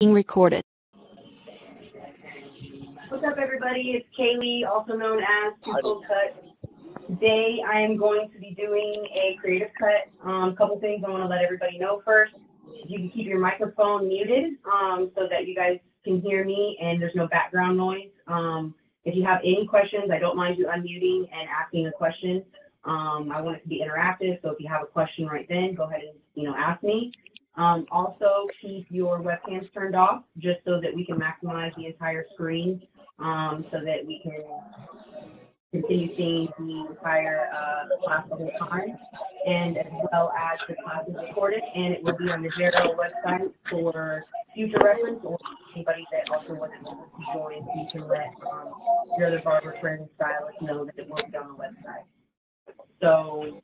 being recorded. What's up, everybody? It's Kaylee, also known as TooCold Cut. Today, I am going to be doing a creative cut. A couple things I want to let everybody know first. You can keep your microphone muted so that you guys can hear me and there's no background noise. If you have any questions, I don't mind you unmuting and asking a question. I want it to be interactive, so if you have a question right then, go ahead and ask me. Also, keep your webcams turned off just so that we can maximize the entire screen, so that we can continue seeing the entire class the whole time, and as well as the class is recorded, and it will be on the Zero website for future reference, or anybody that also wasn't able to join, you can let your other barber friends and stylists know that it will be on the website. So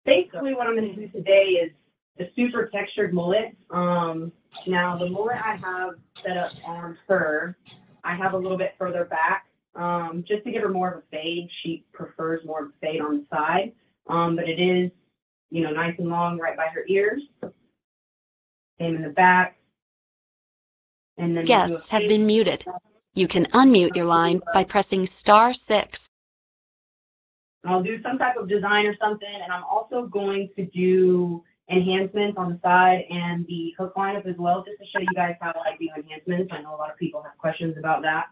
basically what I'm going to do today is the super textured mullet. Now the mullet I have set up on her, I have a little bit further back, just to give her more of a fade. She prefers more of a fade on the side, but it is, nice and long right by her ears. Same in the back. And then Guests have been muted. You can unmute your line by pressing *6. I'll do some type of design or something, and I'm also going to do enhancements on the side and the hook lineup as well, just to show you guys how I do enhancements. I know a lot of people have questions about that.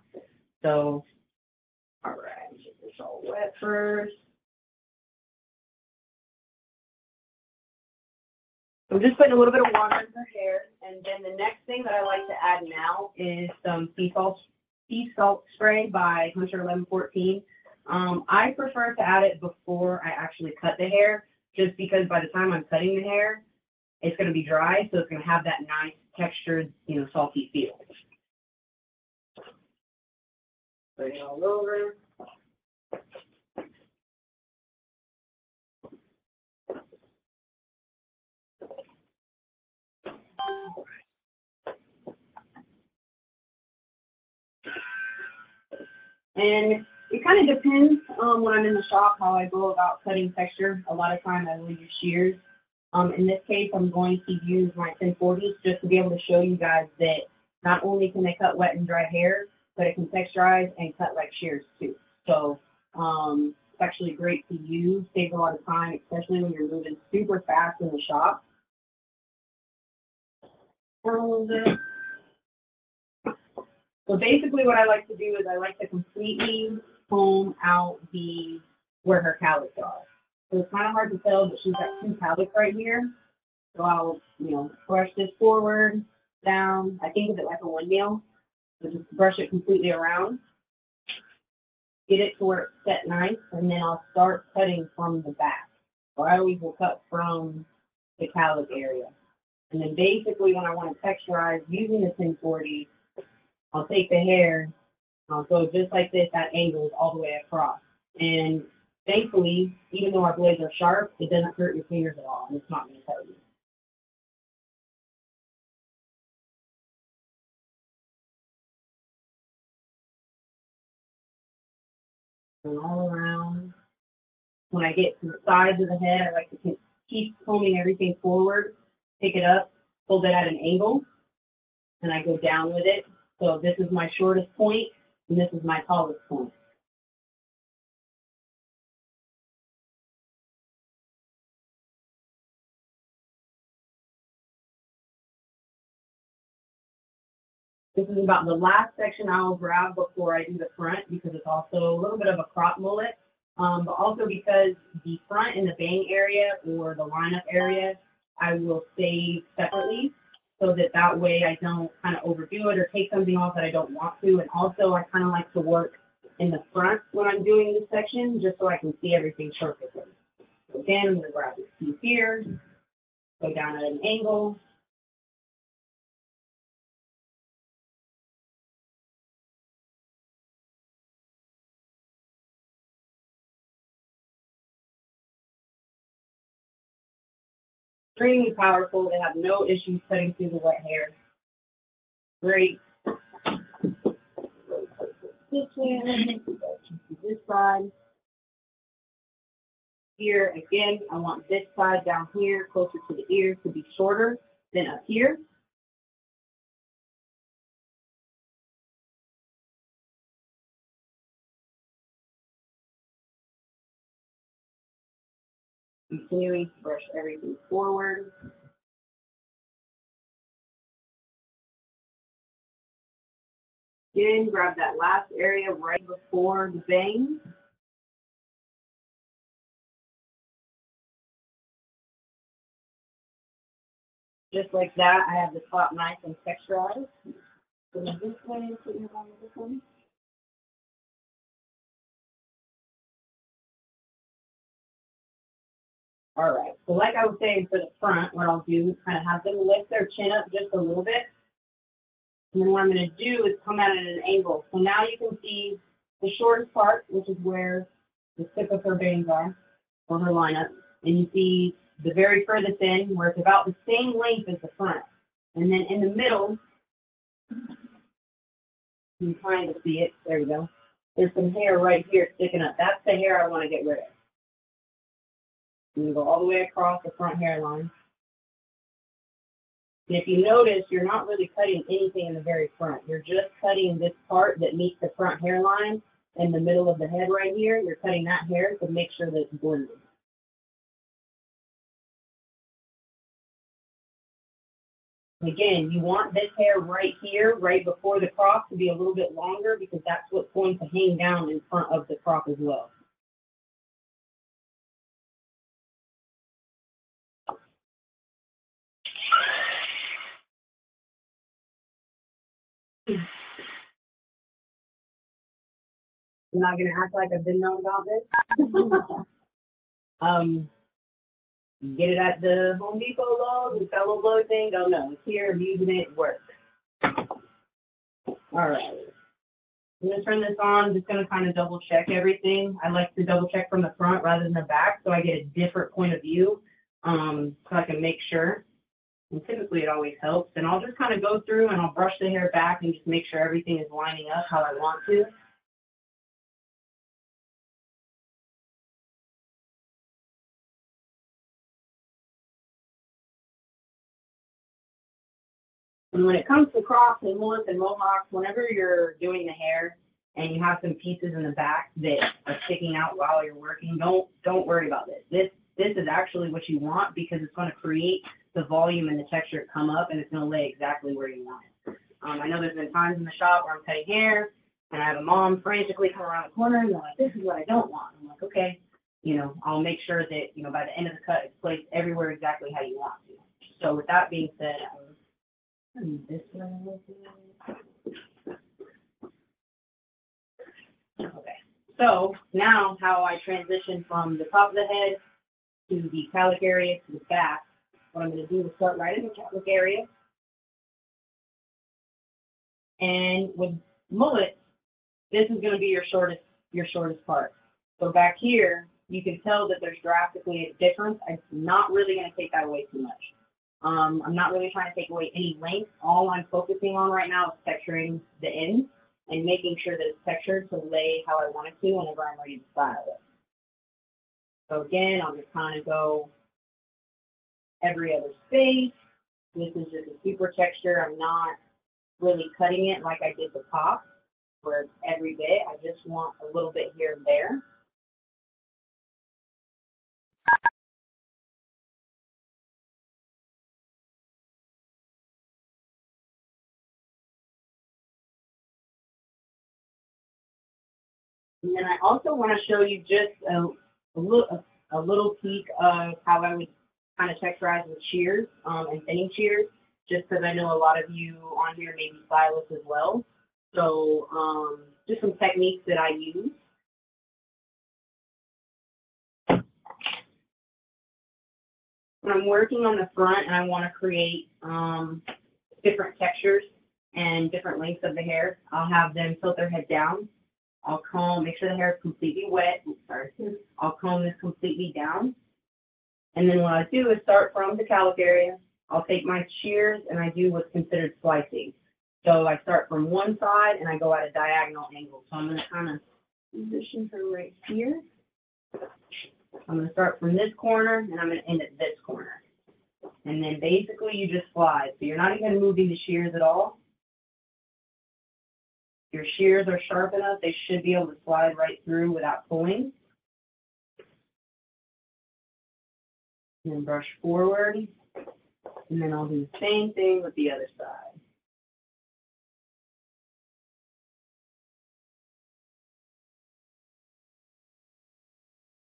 So, all right, get this all wet first. I'm just putting a little bit of water in her hair, and then the next thing that I like to add now is some sea salt spray by Hunter 1114. I prefer to add it before I actually cut the hair, just because by the time I'm cutting the hair, it's going to be dry, so it's going to have that nice textured, salty feel. Put it all over. And it kind of depends when I'm in the shop how I go about cutting texture. A lot of times I will use shears. In this case, I'm going to use my 1040s just to be able to show you guys that not only can they cut wet and dry hair, but it can texturize and cut like shears too. So it's actually great to use, saves a lot of time, especially when you're moving super fast in the shop. So basically what I like to do is I like to completely comb out where her cowlicks are. So it's kind of hard to tell, but she's got two cowlicks right here. So I'll, brush this forward, down. I think of it like a windmill. So just brush it completely around. Get it to where it's set nice, and then I'll start cutting from the back. So I always will cut from the cowlick area. And then basically when I want to texturize using the 1040, I'll take the hair, I'll go just like this at angles all the way across. And thankfully, even though our blades are sharp, it doesn't hurt your fingers at all, and it's not going to cut you. And all around. When I get to the sides of the head, I like to keep combing everything forward, pick it up, hold it at an angle, and I go down with it. So this is my shortest point, and this is my tallest point. This is about the last section I'll grab before I do the front, because it's also a little bit of a crop mullet, but also because the front and the bang area or the lineup area, I will save separately, so that way I don't kind of overdo it or take something off that I don't want to. And also I kind of like to work in the front when I'm doing this section, just so I can see everything perfectly. So again, I'm going to grab this piece here, go down at an angle. Extremely powerful. They have no issues cutting through the wet hair. Great. This side. Here, again, I want this side down here, closer to the ear, to be shorter than up here. Continuing to brush everything forward. Again, grab that last area right before the bang. Just like that, I have the top nice and texturized. Go this way, put your on this one. All right, so like I was saying for the front, what I'll do is kind of have them lift their chin up just a little bit. And then what I'm going to do is come at it at an angle. So now you can see the shortest part, which is where the tip of her bangs are, or her lineup. And you see the very furthest in, where it's about the same length as the front. And then in the middle, you can kind of see it. There you go. There's some hair right here sticking up. That's the hair I want to get rid of. And you go all the way across the front hairline. And if you notice, you're not really cutting anything in the very front. You're just cutting this part that meets the front hairline in the middle of the head right here. You're cutting that hair to make sure that it's blended. Again, you want this hair right here, right before the crop, to be a little bit longer because that's what's going to hang down in front of the crop as well. I'm not going to act like I've been known about this. Get it at the Home Depot load, the fellow blow thing, don't know. It's here, I'm using it, it works. All right. I'm going to turn this on. I'm just going to kind of double check everything. I like to double check from the front rather than the back so I get a different point of view so I can make sure. And typically it always helps. And I'll just kind of go through and I'll brush the hair back and just make sure everything is lining up how I want to. And when it comes to crops and mullets and mohawks, whenever you're doing the hair and you have some pieces in the back that are sticking out while you're working, don't worry about this. This is actually what you want because it's going to create the volume and the texture to come up and it's going to lay exactly where you want it. I know there's been times in the shop where I'm cutting hair and I have a mom frantically come around the corner and they're like, this is what I don't want. I'm like, okay, I'll make sure that, by the end of the cut, it's placed everywhere exactly how you want to. So with that being said, this one. Okay, so now how I transition from the top of the head to the cowlick area to the back. What I'm going to do is start right in the cowlick area. And with mullet, this is going to be your shortest part. So back here, you can tell that there's drastically a difference. I'm not really going to take that away too much. I'm not really trying to take away any length. All I'm focusing on right now is texturing the ends and making sure that it's textured to lay how I want it to whenever I'm ready to style it. So again, I'll just kind of go every other space. This is just a super texture. I'm not really cutting it like I did the top, where it's every bit. I just want a little bit here and there. And then I also want to show you just a little peek of how I would kind of texturize with shears and thinning shears, just because I know a lot of you on here may be stylists as well. So just some techniques that I use. When I'm working on the front and I want to create different textures and different lengths of the hair, I'll have them tilt their head down. I'll comb, make sure the hair is completely wet. I'll comb this completely down. And then what I do is start from the cowlick area. I'll take my shears and I do what's considered slicing. So I start from one side and I go at a diagonal angle. So I'm going to kind of position her right here. I'm going to start from this corner and I'm going to end at this corner. And then basically you just slide. So you're not even moving the shears at all. Your shears are sharp enough, they should be able to slide right through without pulling. And then brush forward. And then I'll do the same thing with the other side.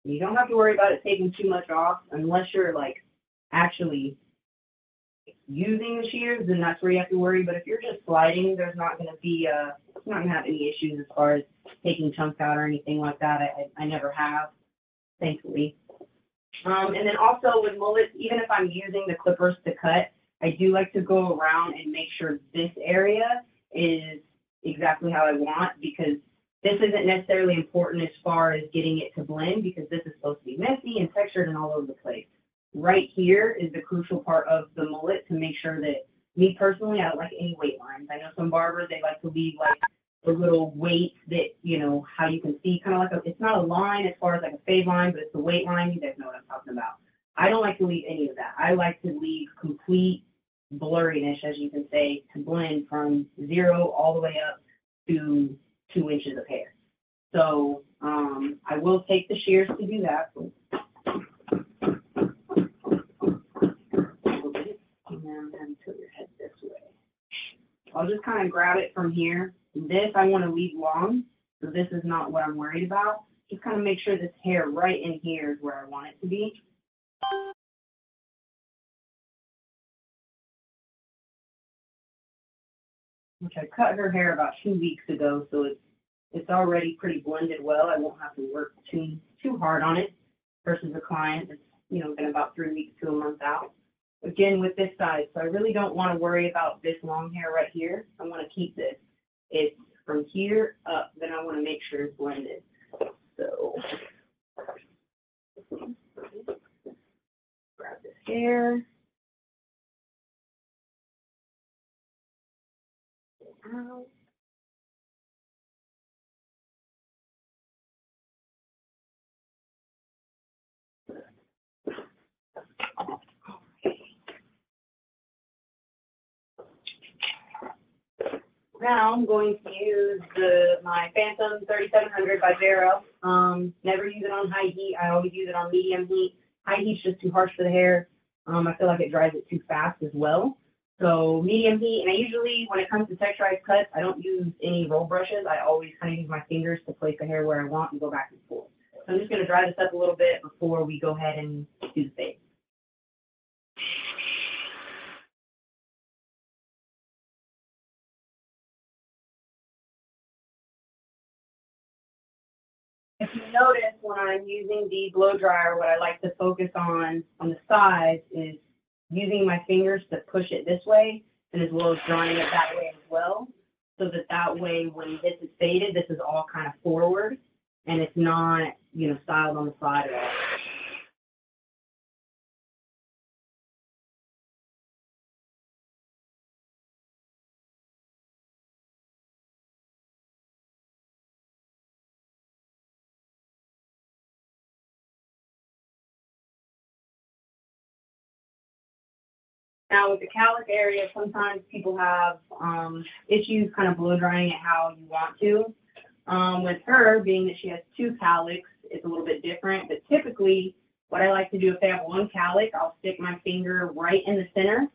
You don't have to worry about it taking too much off unless you're like actually using the shears, then that's where you have to worry. But if you're just sliding, there's not going to be it's not going to have any issues as far as taking chunks out or anything like that. I never have, thankfully. And then also with mullets, even if I'm using the clippers to cut, I do like to go around and make sure this area is exactly how I want, because this isn't necessarily important as far as getting it to blend, because this is supposed to be messy and textured and all over the place. Right here is the crucial part of the mullet to make sure that, me personally, I don't like any weight lines. I know some barbers, they like to leave like the little weights that, you know, how you can see kind of like it's not a line as far as like a fade line, but it's the weight line. You guys know what I'm talking about. I don't like to leave any of that. I like to leave complete blurriness, as you can say, to blend from 0 all the way up to 2 inches of hair. So I will take the shears to do that. And then tilt your head this way. I'll just kind of grab it from here. This I want to leave long, so this is not what I'm worried about. Just kind of make sure this hair right in here is where I want it to be. Which I cut her hair about 2 weeks ago, so it's already pretty blended well. I won't have to work too hard on it versus a client that's, you know, been about 3 weeks to a month out. Again, with this side, so I really don't want to worry about this long hair right here. I want to keep this. It's from here up, then I want to make sure it's blended. So grab this hair. Out. Now I'm going to use my Phantom 3700 by Vero. Never use it on high heat. I always use it on medium heat. High heat's just too harsh for the hair. I feel like it dries it too fast as well. So medium heat, and I usually, when it comes to texturized cuts, I don't use any roll brushes. I always kind of use my fingers to place the hair where I want and go back and forth. So I'm just going to dry this up a little bit before we go ahead and do the fade. If you notice, when I'm using the blow dryer, what I like to focus on the sides is using my fingers to push it this way, and as well as drawing it that way as well, so that way when this is faded, this is all kind of forward, and it's not, you know, styled on the side at all. Now with the cowlick area, sometimes people have issues kind of blow drying it how you want to. With her, being that she has 2 cowlicks, it's a little bit different. But typically, what I like to do, if they have 1 cowlick, I'll stick my finger right in the center,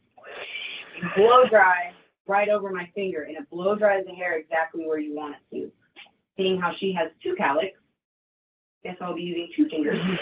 blow dry right over my finger, and it blow dries the hair exactly where you want it to. Seeing how she has 2 cowlicks, guess I'll be using 2 fingers.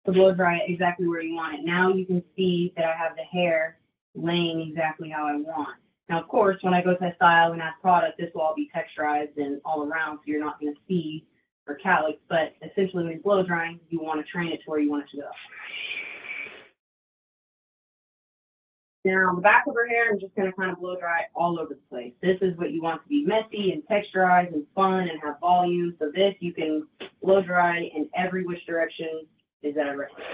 To blow dry it exactly where you want it. Now you can see that I have the hair laying exactly how I want. Now, of course, when I go to style and add product, this will all be texturized and all around, so you're not going to see her cowlicks. But essentially, when it's blow drying, you want to train it to where you want it to go. Now, the back of her hair, I'm just going to kind of blow dry all over the place. This is what you want to be messy and texturized and fun and have volume. So this, you can blow dry in every which direction is that I recommend.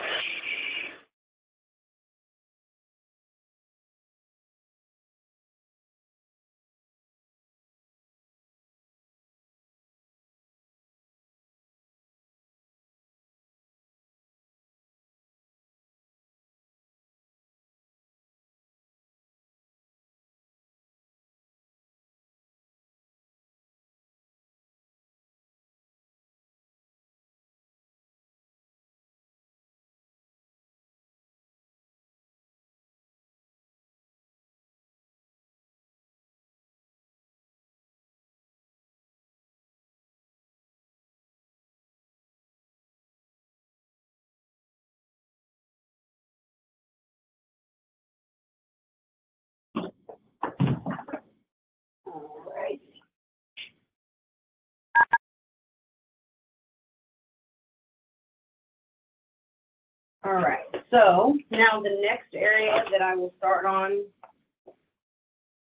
All right, so now the next area that I will start on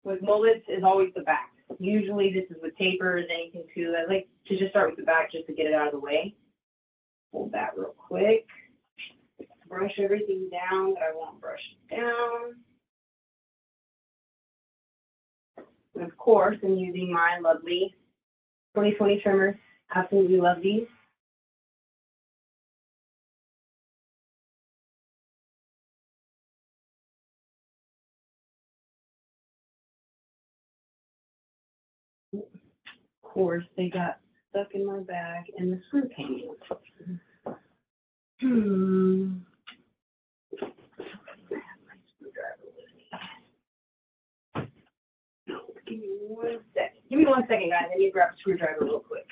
with mullets is always the back. Usually this is with tapers, anything too. I like to just start with the back just to get it out of the way. Hold that real quick. Brush everything down that I want brushed down. And of course, I'm using my lovely 2020 trimmers. Absolutely love these. Of course, they got stuck in my bag and the screw came in. Give me 1 second. Give me 1 second, guys. I need to grab a screwdriver real quick.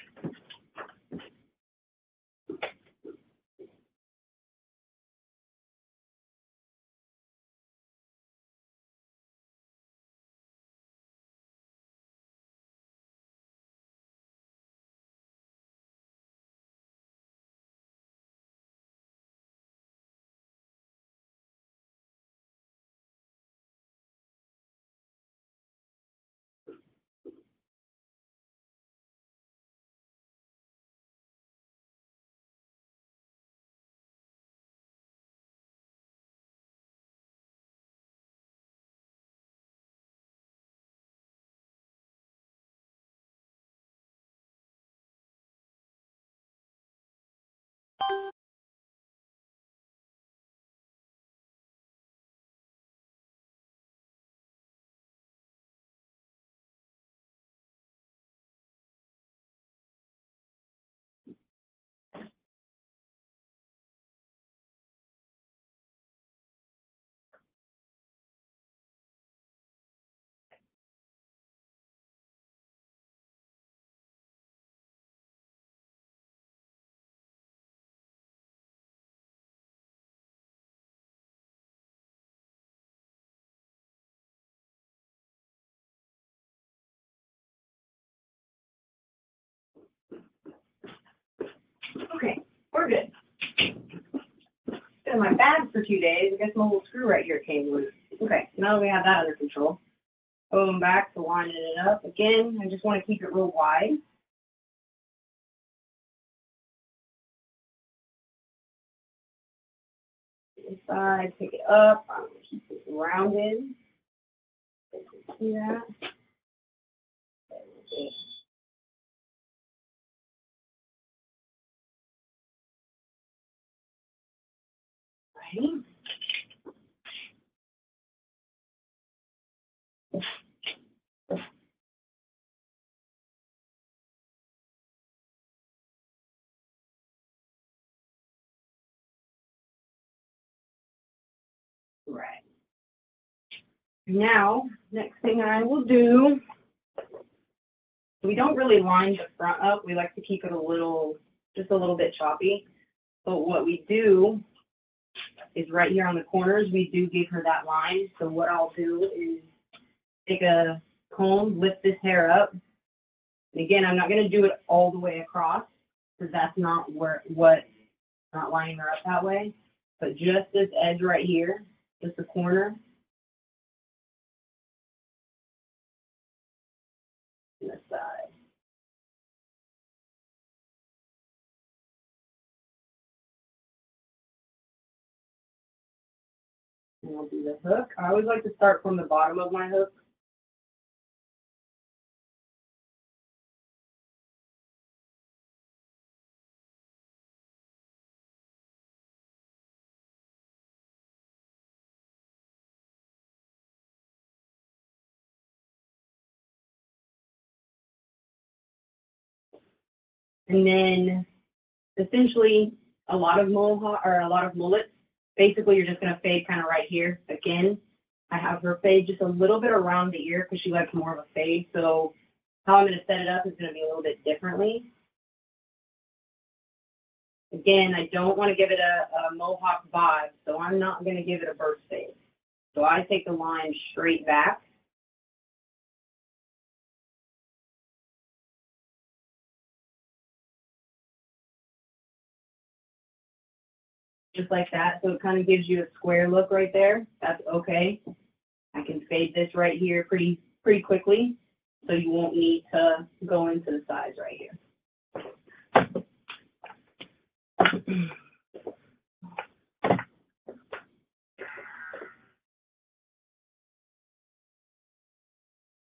Okay, we're good. Been in my bag for 2 days. I guess my little screw right here came loose. Okay, now that we have that under control, going back to lining it up. Again, I just want to keep it real wide. Inside, pick it up. I'm going to keep it rounded. See that? Right. Right. Now, next thing I will do, we don't really line the front up. We like to keep it just a little bit choppy. But what we do is right here on the corners, we do give her that line. So what I'll do is take a comb, lift this hair up. And again, I'm not going to do it all the way across because that's not not lining her up that way. But just this edge right here, just the corner. And the side. And I'll do the hook. I always like to start from the bottom of my hook. And then essentially a lot of mullets, basically you're just going to fade kind of right here. Again, I have her fade just a little bit around the ear because she likes more of a fade. So how I'm going to set it up is going to be a little bit differently. Again, I don't want to give it a mohawk vibe, so I'm not going to give it a burst fade. So I take the line straight back. just like that. So it kind of gives you a square look right there. That's okay. I can fade this right here pretty quickly, so you won't need to go into the sides right here.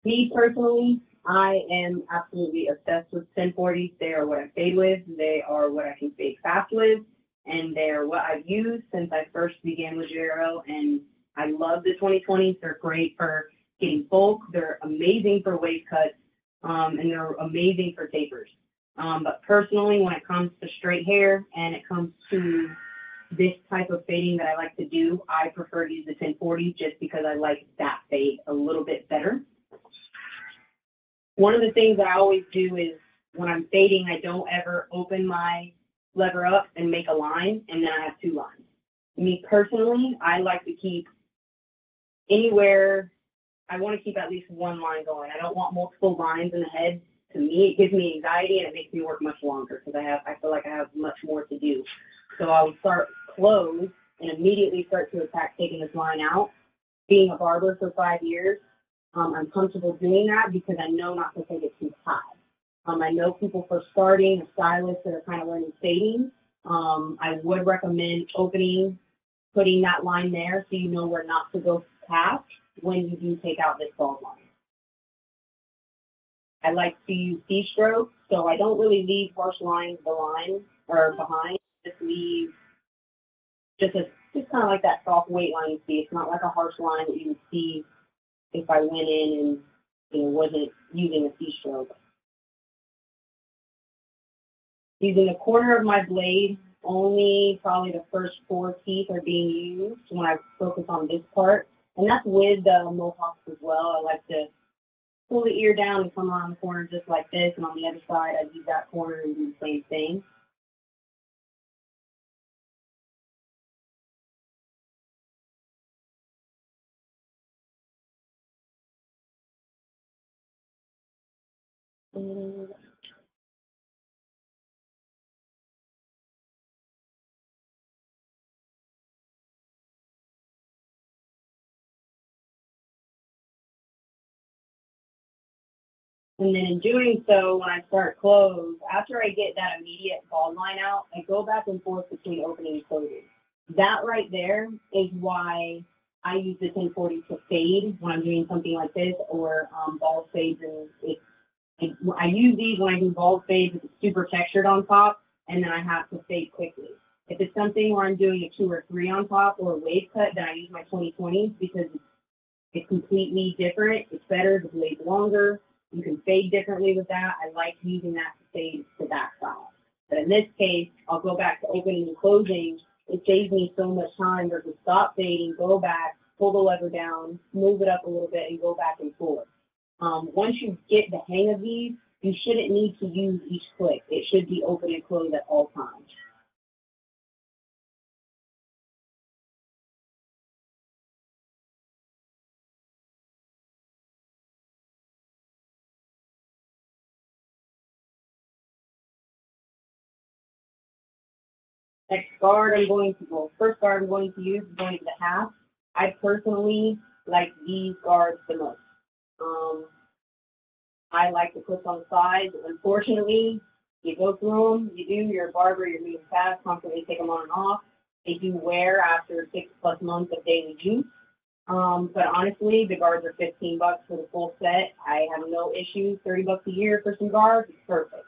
Me personally, I am absolutely obsessed with 1040s. They are what I fade with. They are what I can fade fast with. And they are what I've used since I first began with JRL. And I love the 2020s. They're great for getting bulk. They're amazing for wave cuts. And they're amazing for tapers. But personally, when it comes to straight hair and it comes to this type of fading that I like to do, I prefer to use the 1040 just because I like that fade a little bit better. One of the things that I always do is when I'm fading, I don't ever open my lever up and make a line, and then I have two lines. Me personally, I like to keep anywhere, I want to keep at least one line going. I don't want multiple lines in the head. To me, it gives me anxiety and it makes me work much longer because I feel like I have much more to do. So I would start close and immediately start to attack taking this line out. Being a barber for 5 years, I'm comfortable doing that because I know not to take it too high. I know people for starting, stylists that are kind of learning fading, I would recommend opening, putting that line there so you know where not to go past when you do take out this bald line. I like to use C-stroke, so I don't really leave harsh lines behind. Just leave just kind of like that soft weight line you see. It's not like a harsh line that you would see if I went in and wasn't using a C-stroke. Using the corner of my blade, only probably the first 4 teeth are being used when I focus on this part. And that's with the mohawks as well. I like to pull the ear down and come around the corner just like this. And on the other side, I use that corner and do the same thing. And then in doing so, when I start close, after I get that immediate bald line out, I go back and forth between opening and closing. That right there is why I use the 1040 to fade when I'm doing something like this, or bald fades. And I use these when I do bald fades if it's super textured on top, and then I have to fade quickly. If it's something where I'm doing a 2 or 3 on top or a wave cut, then I use my 2020s because it's completely different. It's better, the blade's longer. You can fade differently with that. I like using that to fade to that style. But in this case, I'll go back to opening and closing. It saves me so much time versus stop fading, go back, pull the lever down, move it up a little bit, and go back and forth. Once you get the hang of these, you shouldn't need to use each click. It should be open and closed at all times. Next guard I'm going to, well, first guard I'm going to use is going to the half. I personally like these guards the most. I like to put on the sides. Unfortunately, you go through them, you do, you're a barber, you're moving fast, constantly take them on and off. They do wear after 6+ months of daily use. But honestly, the guards are $15 for the full set. I have no issues. $30 a year for some guards is perfect.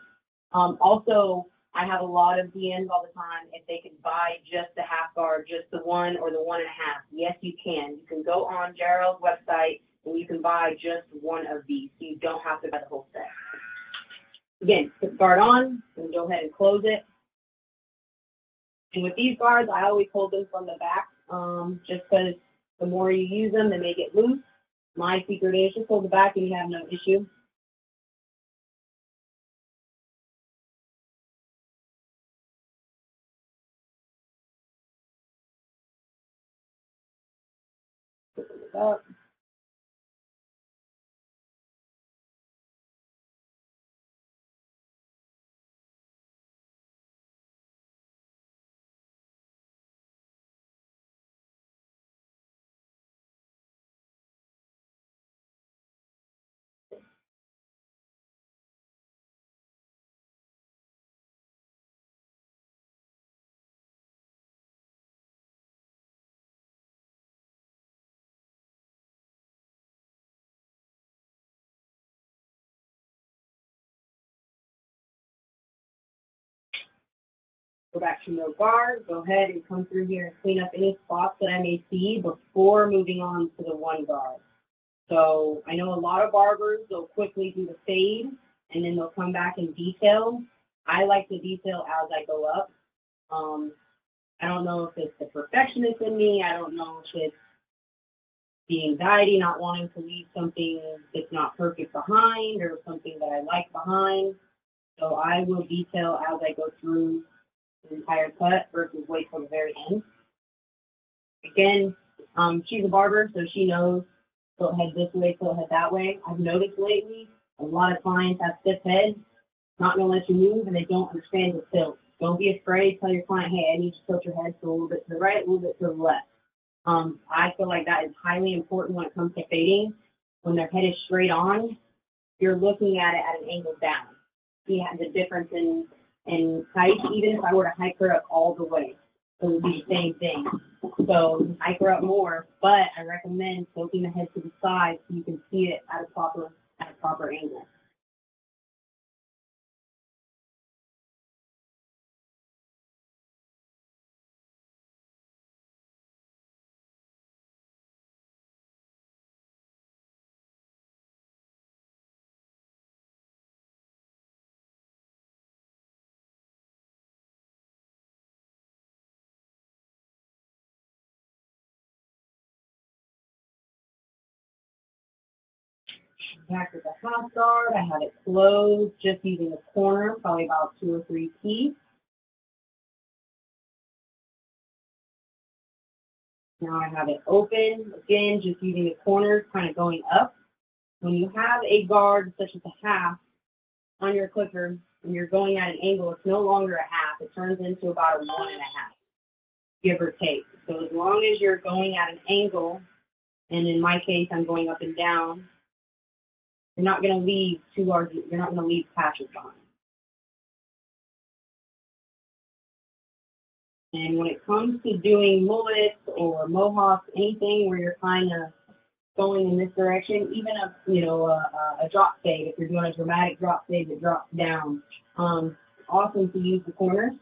Also, I have a lot of DMs all the time if they can buy just the half guard, just the 1 or the 1.5. Yes, you can. You can go on JRL's website and you can buy just one of these. So you don't have to buy the whole set. Again, put the guard on and go ahead and close it. And with these guards, I always hold them from the back, just because the more you use them, they may get loose. My secret is just hold the back and you have no issue. Put it up. Go back to no guard. Go ahead and come through here and clean up any spots that I may see before moving on to the one guard. So I know a lot of barbers, they'll quickly do the fade and then they'll come back and detail. I like to detail as I go up. I don't know if it's the perfectionist in me. I don't know if it's the anxiety, not wanting to leave something that's not perfect behind or something that I like behind. So I will detail as I go through the entire cut versus wait till the very end. Again, she's a barber, so she knows tilt head this way, tilt head that way. I've noticed lately a lot of clients have stiff heads, not going to let you move, and they don't understand the tilt. Don't be afraid. Tell your client, hey, I need you to tilt your head to a little bit to the right, a little bit to the left. I feel like that is highly important when it comes to fading. When their head is straight on, you're looking at it at an angle down. See the difference in height, even if I were to hike her up all the way, it would be the same thing. So hike her up more, but I recommend tilting the head to the side so you can see it at a proper angle. Back with the half guard, I have it closed, just using the corner, probably about 2 or 3 teeth. Now I have it open, again, just using the corners, kind of going up. When you have a guard such as a half on your clipper, and you're going at an angle, it's no longer a half. It turns into about a 1.5, give or take. So as long as you're going at an angle, and in my case, I'm going up and down, you're not going to leave too large, you're not going to leave patches behind. And when it comes to doing mullets or mohawks, anything where you're kind of going in this direction, even a drop fade, if you're doing a dramatic drop fade that drops down, awesome to use the corners.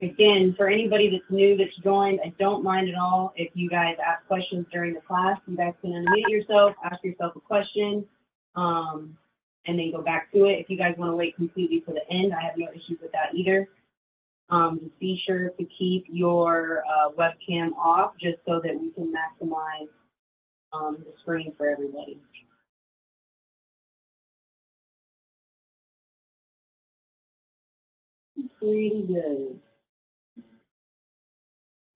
Again, for anybody that's new, that's joined, I don't mind at all if you guys ask questions during the class. You guys can unmute yourself, ask yourself a question, and then go back to it. If you guys want to wait completely to the end, I have no issues with that either. Just be sure to keep your webcam off just so that we can maximize the screen for everybody. Pretty good.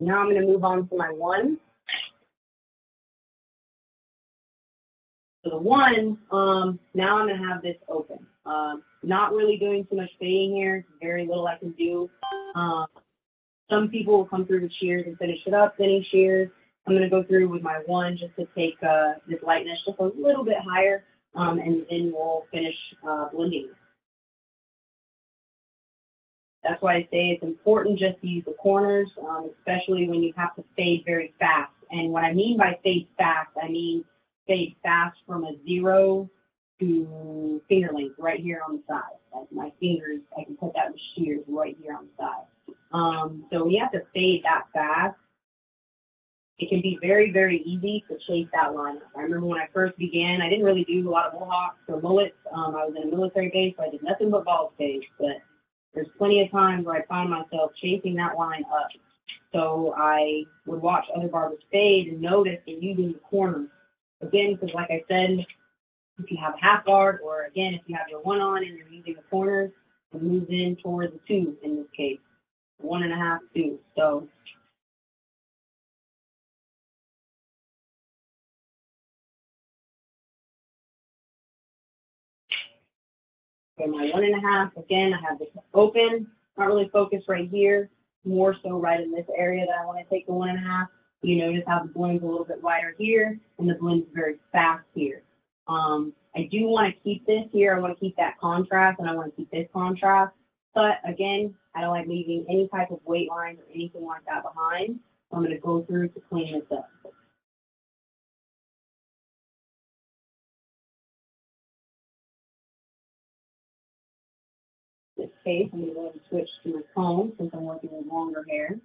Now I'm going to move on to my one. So the one, now I'm going to have this open. Not really doing too much fading here. Very little I can do. Some people will come through with shears and finish it up, thinning shears. I'm going to go through with my one just to take this lightness just a little bit higher, and then we'll finish blending. That's why I say it's important just to use the corners, especially when you have to fade very fast. And what I mean by fade fast, I mean fade fast from a 0 to finger length right here on the side. Like my fingers, I can put that with shears right here on the side. So when you have to fade that fast, it can be very, very easy to chase that line up. I remember when I first began, I didn't really do a lot of mohawks or mullets. I was in a military base, so I did nothing but bald fades, but there's plenty of times where I found myself chasing that line up. So I would watch other barbers fade and notice they're using the corners. Again, because like I said, if you have a half guard, or again, if you have your one on and you're using the corners, it moves in towards the 2 in this case, 1.5, 2. So for my 1.5, again, I have this open, not really focused right here, more so right in this area that I want to take the 1.5. You notice how the blend's a little bit wider here, and the blend's very fast here. I do want to keep this here. I want to keep that contrast, and I want to keep this contrast. But again, I don't like leaving any type of weight lines or anything like that behind. I'm going to go through to clean this up. In this case, I'm going to go ahead and switch to my comb since I'm working with longer hair.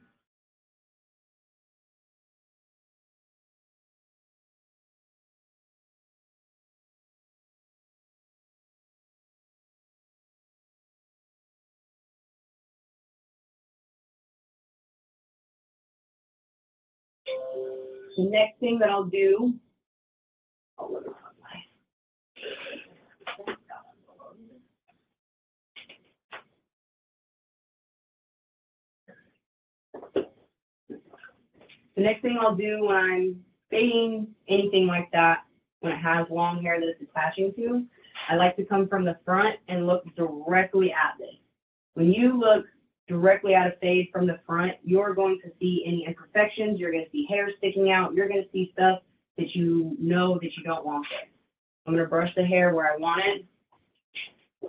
The next thing that I'll do, when I'm fading anything like that, when it has long hair that it's attaching to, I like to come from the front and look directly at this. When you look directly at a fade from the front, you're going to see any imperfections, you're going to see hair sticking out, you're going to see stuff that you know that you don't want there. I'm going to brush the hair where I want it.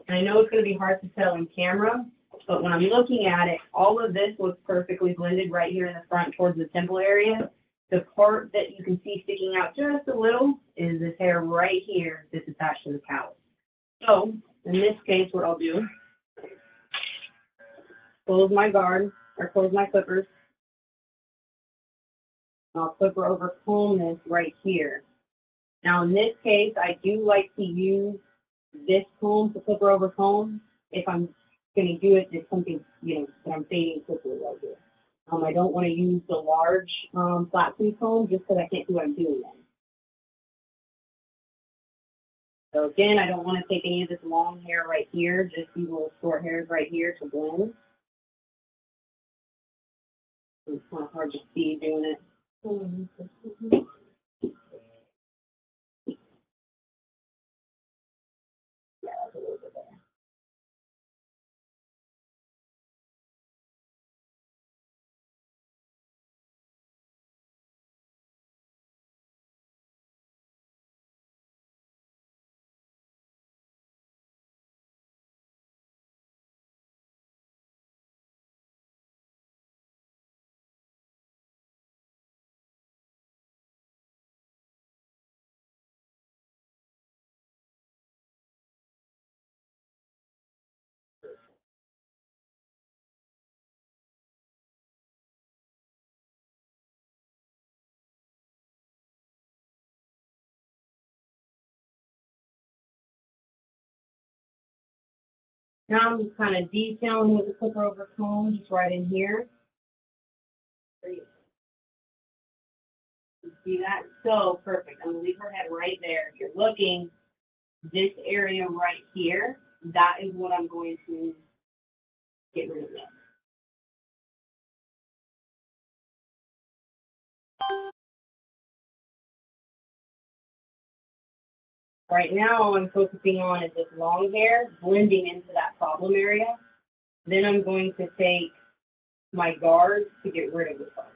And I know it's going to be hard to tell in camera, but when I'm looking at it, all of this looks perfectly blended right here in the front towards the temple area. The part that you can see sticking out just a little is this hair right here that's attached to the callus. So in this case, what I'll do, close my guard, or close my clippers. I'll clipper over comb this right here. Now in this case, I do like to use this comb to clipper over comb if I'm going to do it with something, that I'm fading quickly right here. I don't want to use the large flat tooth comb just because I can't see what I'm doing then. So again, I don't want to take any of this long hair right here, just these little short hairs right here to blend. It's kind of hard to see doing it. Yeah, that's a little bit better. Now I'm just kind of detailing with the clipper over comb, just right in here. You see that? So perfect. I'm going to leave her head right there. If you're looking, this area right here, that is what I'm going to get rid of. Right now, all I'm focusing on is this long hair blending into that problem area. Then I'm going to take my guard to get rid of the problem.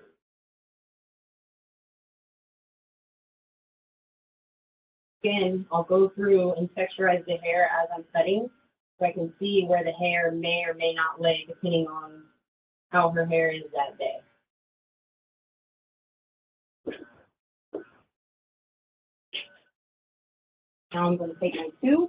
Again, I'll go through and texturize the hair as I'm cutting so I can see where the hair may or may not lay depending on how her hair is that day. Now I'm going to take my two.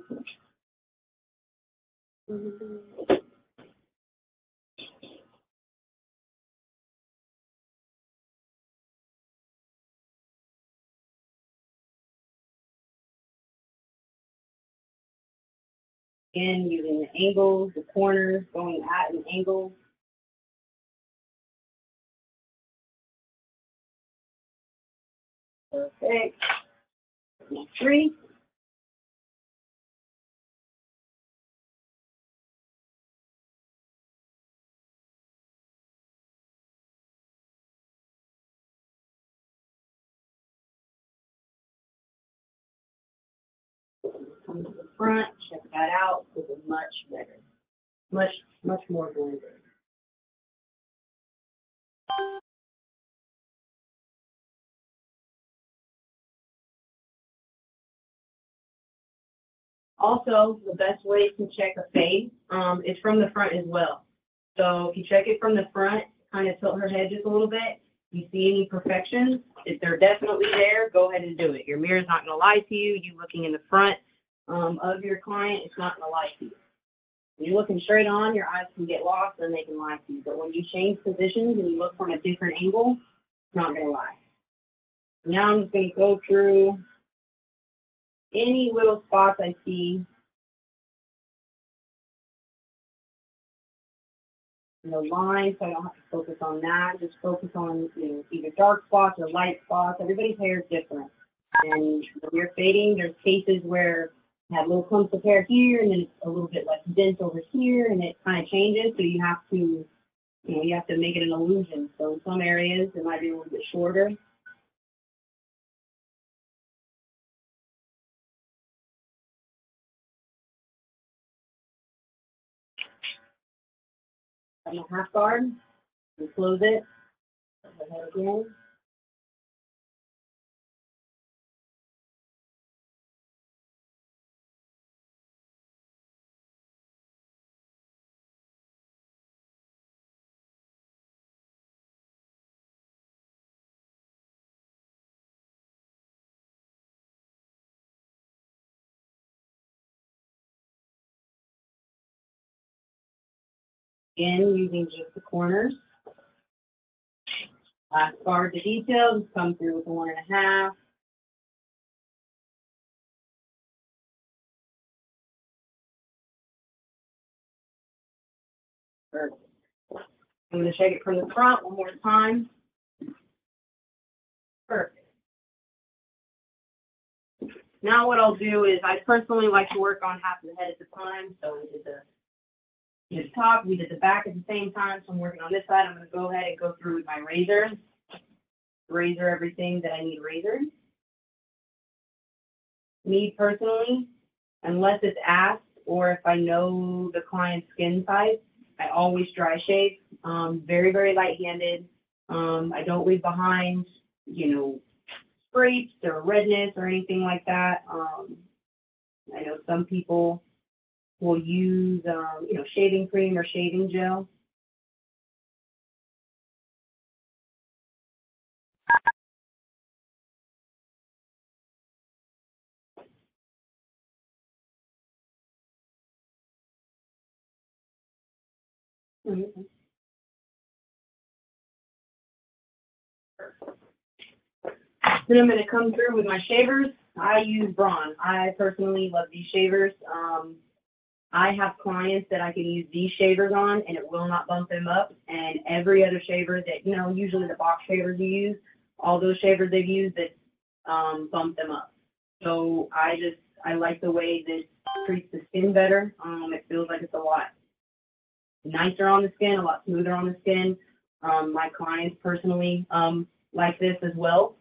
Again, using the angles, the corners, going at an angle. Perfect. Three. Come to the front, check that out. This is much better. Much more blended. Also, the best way to check a fade is from the front as well. So if you check it from the front, kind of tilt her head just a little bit, You see any perfections? If they're definitely there, go ahead and do it. Your mirror's not going to lie to you. You looking in the front of your client, it's not going to lie to you. When you're looking straight on, your eyes can get lost and they can lie to you. But when you change positions and you look from a different angle, it's not going to lie. Now I'm just going to go through any little spots I see. No line, so I don't have to focus on that. Just focus on, either dark spots or light spots. Everybody's hair is different. And when you're fading, there's cases where you have little clumps of hair here, and then it's a little bit less dense over here, and it kind of changes. So you have to, you have to make it an illusion. So in some areas, it might be a little bit shorter. I'm a half guard, and close it. Again. Again, using just the corners. Last guard, the details come through with the 1.5. Perfect. I'm going to shake it from the front one more time. Perfect. Now what I'll do is I personally like to work on half of the head at a time. So we did the top, we did the back at the same time. So I'm working on this side. I'm going to go ahead and go through with my razor. Razor everything that I need razored. Me personally, unless it's asked or if I know the client's skin type, I always dry shave. Very, very light-handed. I don't leave behind, scrapes or redness or anything like that. I know some people will use, shaving cream or shaving gel. Mm-hmm. Then I'm going to come through with my shavers. I use Braun. I personally love these shavers. I have clients that I can use these shavers on and it will not bump them up. And every other shaver that, usually the box shavers you use, all those shavers they've used that bump them up. So I like the way this treats the skin better. It feels like it's a lot nicer on the skin, a lot smoother on the skin. My clients personally like this as well.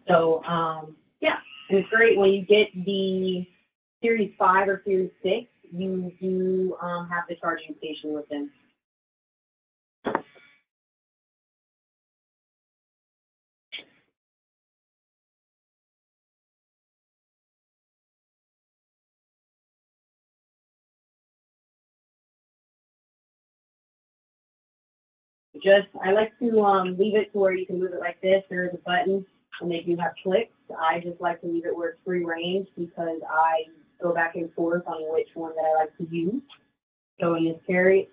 So, yeah, and it's great when you get the Series 5 or Series 6, you do have the charging station with them. I like to leave it to where you can move it like this. There is a button, and they do have clicks. I just like to leave it where it's free range because I go back and forth on which one that I like to use. So in this area,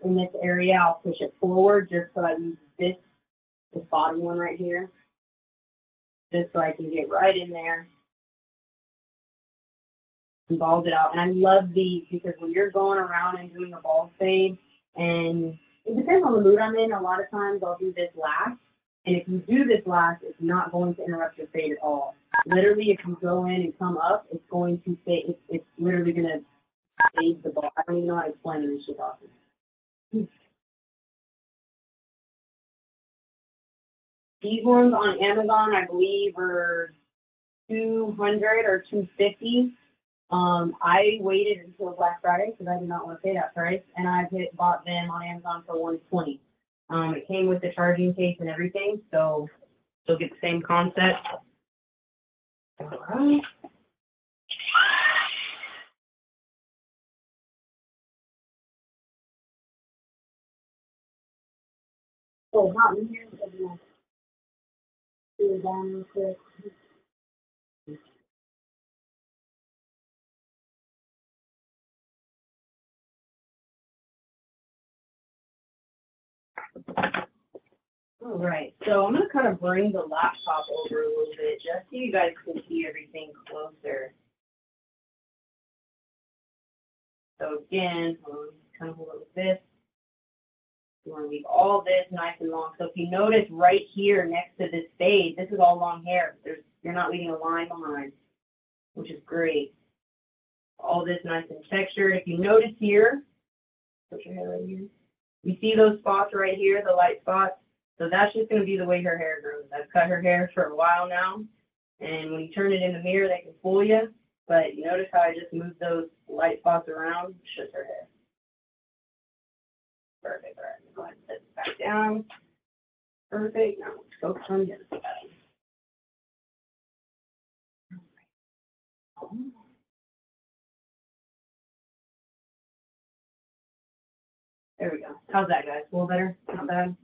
I'll push it forward just so I use this bottom one right here, just so I can get right in there and bald it out. And I love these because when you're going around and doing a bald fade, and it depends on the mood I'm in. A lot of times I'll do this last. And if you do this last, it's not going to interrupt your fade at all. Literally, if you go in and come up, it's going to fade. It's literally going to fade the ball. I don't even know how to explain it. It's just awesome. These ones on Amazon, I believe, are $200 or $250. I waited until Black Friday because I did not want to pay that price, and I've bought them on Amazon for $120. It came with the charging case and everything, so you'll get the same concept. All right. Oh, not in here. Do it down real quick. All right, so I'm going to kind of bring the laptop over a little bit just so you guys can see everything closer. So again, kind of hold it with this. You want to leave all this nice and long. So if you notice right here next to this fade, this is all long hair. You're not leaving a line behind, which is great. All this nice and textured. If you notice here, put your hair right here. You see those spots right here, the light spots? So that's just going to be the way her hair grows. I've cut her hair for a while now, and when you turn it in the mirror, they can fool you. But you notice how I just moved those light spots around? It's just her hair. Perfect. All right, go ahead and set it back down. Perfect. Now let's focus on the other side. There we go. How's that, guys? A little better? Not bad?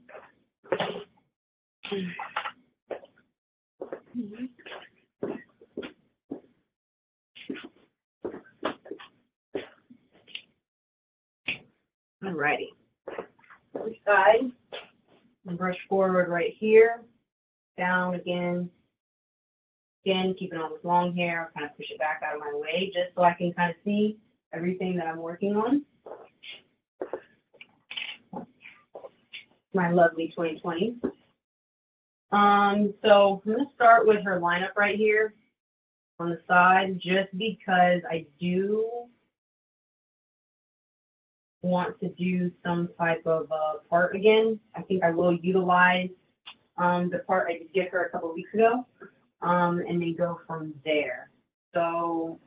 All righty. Other side. And brush forward right here. Down again. Again, keeping all this long hair. Kind of push it back out of my way just so I can kind of see everything that I'm working on. My lovely 2020. So I'm going to start with her lineup right here on the side, just because I do want to do some type of part again. I think I will utilize the part I did give her a couple of weeks ago, and then go from there. So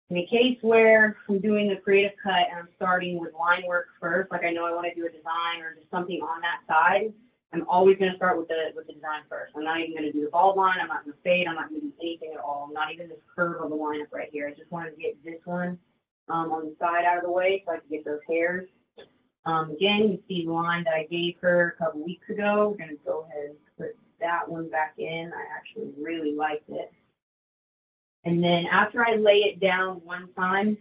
in a case where I'm doing the creative cut and I'm starting with line work first, like I know I want to do a design or just something on that side, I'm always going to start with the design first. I'm not even going to do the bald line. I'm not going to fade. I'm not going to do anything at all. Not even this curve of the lineup right here. I just wanted to get this one on the side out of the way so I can get those hairs. Again, you see the line that I gave her a couple weeks ago. We're going to go ahead and put that one back in. I actually really liked it. And then after I lay it down one time,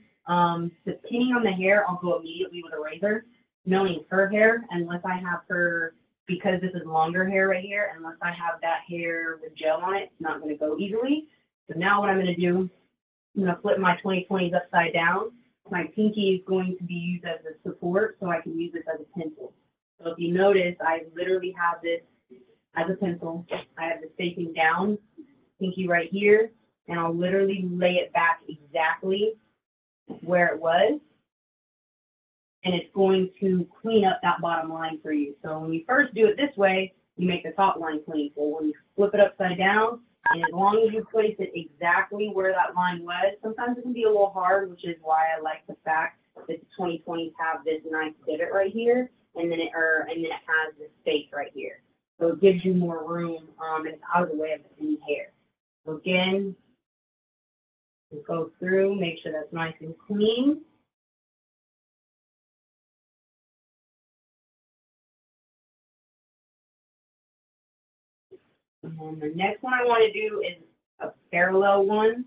depending on the hair, I'll go immediately with a razor, knowing her hair, unless I have her, because this is longer hair right here, unless I have that hair with gel on it, it's not going to go easily. So now what I'm going to do, I'm going to flip my 2020s upside down. My pinky is going to be used as a support, so I can use this as a pencil. So if you notice, I literally have this as a pencil. I have this facing down, pinky right here, and I'll literally lay it back exactly where it was, and it's going to clean up that bottom line for you. So when you first do it this way, you make the top line clean. So when you flip it upside down, and as long as you place it exactly where that line was, sometimes it can be a little hard, which is why I like the fact that the 2020s have this nice divot right here, and then it has this space right here. So it gives you more room, and it's out of the way of any hair. So again, go through, make sure that's nice and clean. And then the next one I want to do is a parallel one.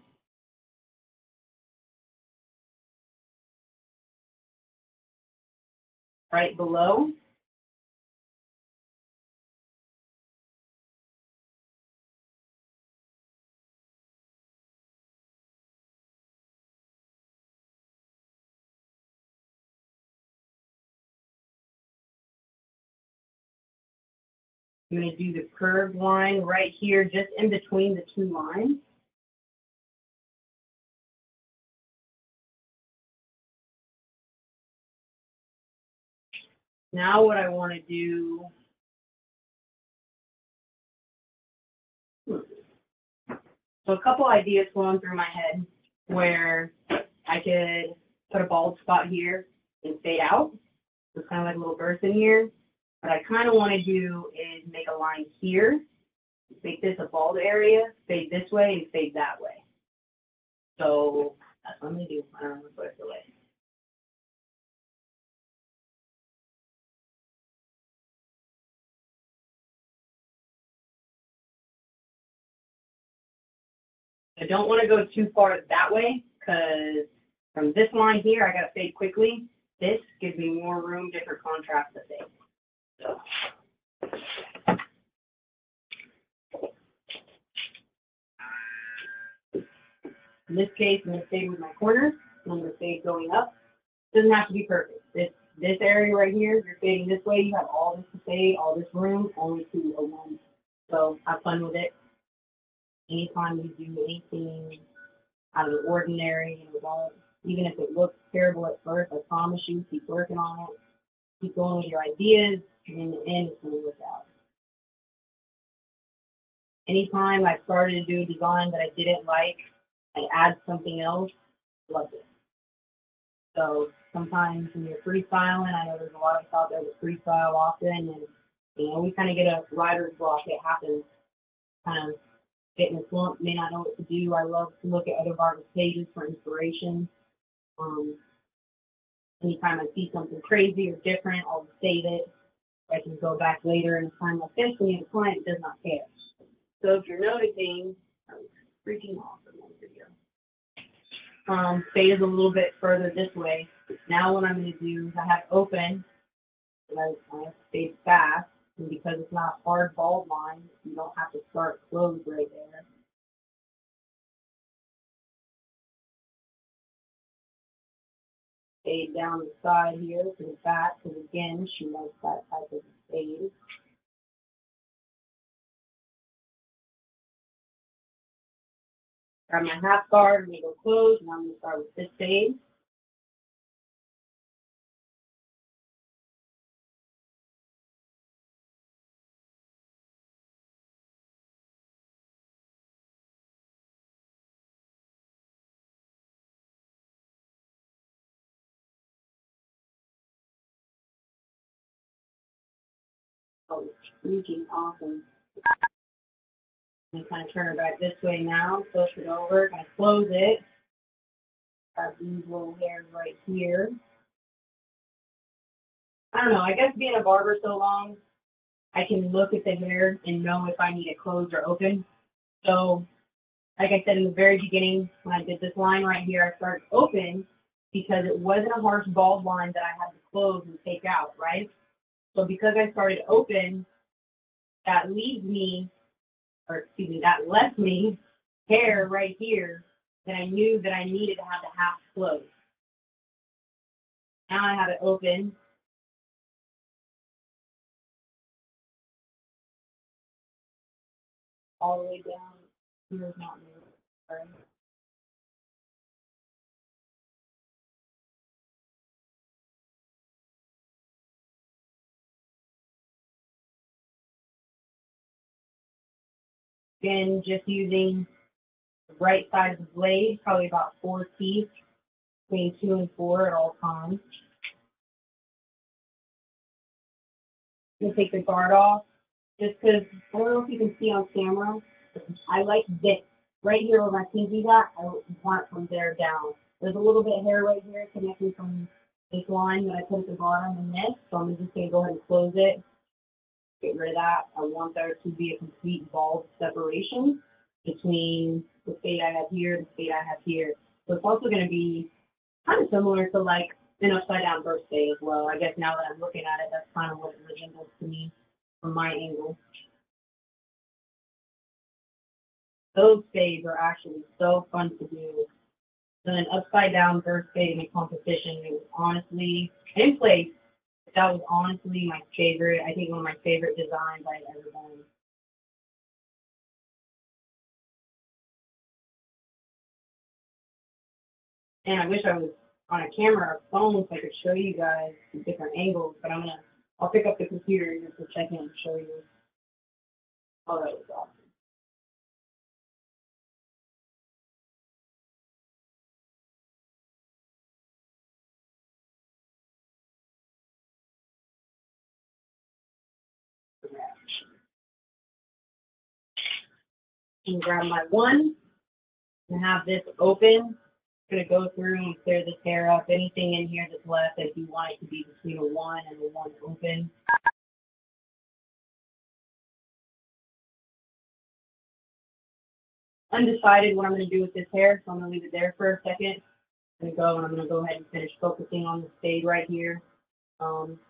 Right below. I'm going to do the curved line right here, just in between the two lines. Now what I want to do, so a couple ideas flowing through my head where I could put a bald spot here and fade out. So it's kind of like a little burst in here. What I kind of want to do is make a line here, make this a bald area, fade this way, and fade that way. So that's what I'm going to do. I don't know what I feel like. I don't want to go too far that way because from this line here, I got to fade quickly. This gives me more room, different contrast to fade. So. In this case, I'm going to fade with my corners. I'm going to fade going up. Doesn't have to be perfect. This area right here, you're fading this way, you have all this to fade, all this room, only to a one. So have fun with it. Anytime you do anything out of the ordinary, even if it looks terrible at first, I promise you, keep working on it. Keep going with your ideas, and in the end, it's going to work out. Anytime I started to do a design that I didn't like, I'd add something else, loved it. So sometimes when you're freestyling, I know there's a lot of us out there that freestyle often, and we kind of get a writer's block. It happens. Kind of get in a slump, may not know what to do. I love to look at other Barber pages for inspiration. Anytime I see something crazy or different, I'll save it. I can go back later and find essentially the client does not care. So if you're noticing, I was freaking off in one video. Fade is a little bit further this way. Now what I'm going to do is I have open, and I have to fade fast, and because it's not a hard bald line, you don't have to start closed right there. Fade down the side here to the back, because again, she likes that type of fade. Grab my half guard, I'm going to go close, and I'm going to start with this fade. Oh, it's freaking awesome. And kind of turn her back this way now, push it over, kind of close it. Got these little hairs right here. I don't know, I guess being a barber so long, I can look at the hair and know if I need it closed or open. So, like I said in the very beginning, when I did this line right here, I started open because it wasn't a harsh bald line that I had to close and take out, right? So because I started open, that leaves me, or excuse me, that left me hair right here that I knew that I needed to have the half closed. Now I have it open. All the way down. Here's not moving. Sorry. Again, just using the right side of the blade, probably about 4 teeth, between 2 and 4 at all times. I'm going to take the guard off, just because, I don't know if you can see on camera, I like this. Right here where my pinky's at, I want it from there down. There's a little bit of hair right here connecting from this line that I put at the bottom and this, so I'm just going to go ahead and close it. Get rid of that. I want there to be a complete bald separation between the fade I have here and the fade I have here. So it's also going to be kind of similar to like an upside down burst fade as well. I guess now that I'm looking at it, that's kind of what it resembles to me from my angle. Those fades are actually so fun to do. So an upside down burst fade in a competition, it was honestly, in place, that was honestly my favorite, I think one of my favorite designs I've ever done. And I wish I was on a camera or phone so I could show you guys the different angles, but I'll pick up the computer just to check in and show you. Oh, that was awesome. And grab my one and have this open. I'm going to go through and clear this hair up. Anything in here that's left, if you want it to be between a 1 and a 1 open. undecided what I'm going to do with this hair, so I'm going to leave it there for a second. I'm going to go and I'm going to go ahead and finish focusing on the fade right here.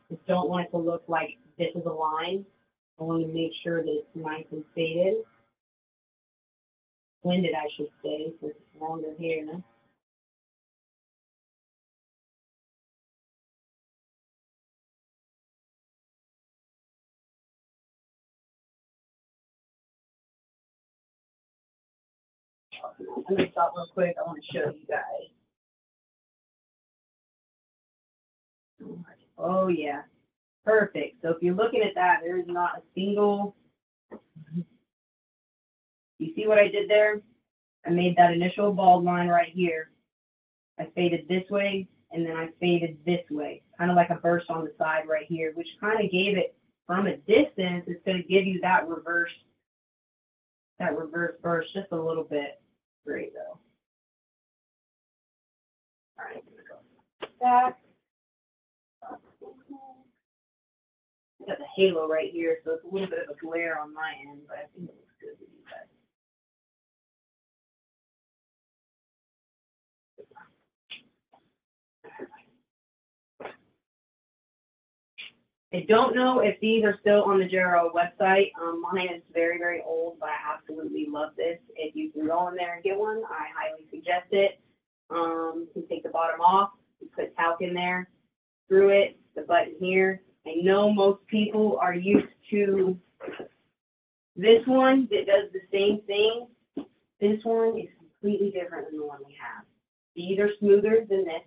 Just don't want it to look like this is a line. I want to make sure that it's nice and faded. Blended, I should say, since it's longer hair. I'm going to stop real quick. I want to show you guys. Oh, yeah. Perfect. So if you're looking at that, there is not a single. You see what I did there? I made that initial bald line right here. I faded this way, and then I faded this way. Kind of like a burst on the side right here, which kind of gave it, from a distance, it's going to give you that reverse burst just a little bit. Great, though. All right, I'm going to go back. I got the halo right here, so it's a little bit of a glare on my end, but I think it looks good with you guys. I don't know if these are still on the Gero website. Mine is very, very old, but I absolutely love this. If you can go in there and get one, I highly suggest it. You can take the bottom off, you put talc in there, screw it, the button here. I know most people are used to this one that does the same thing. This one is completely different than the one we have. These are smoother than this.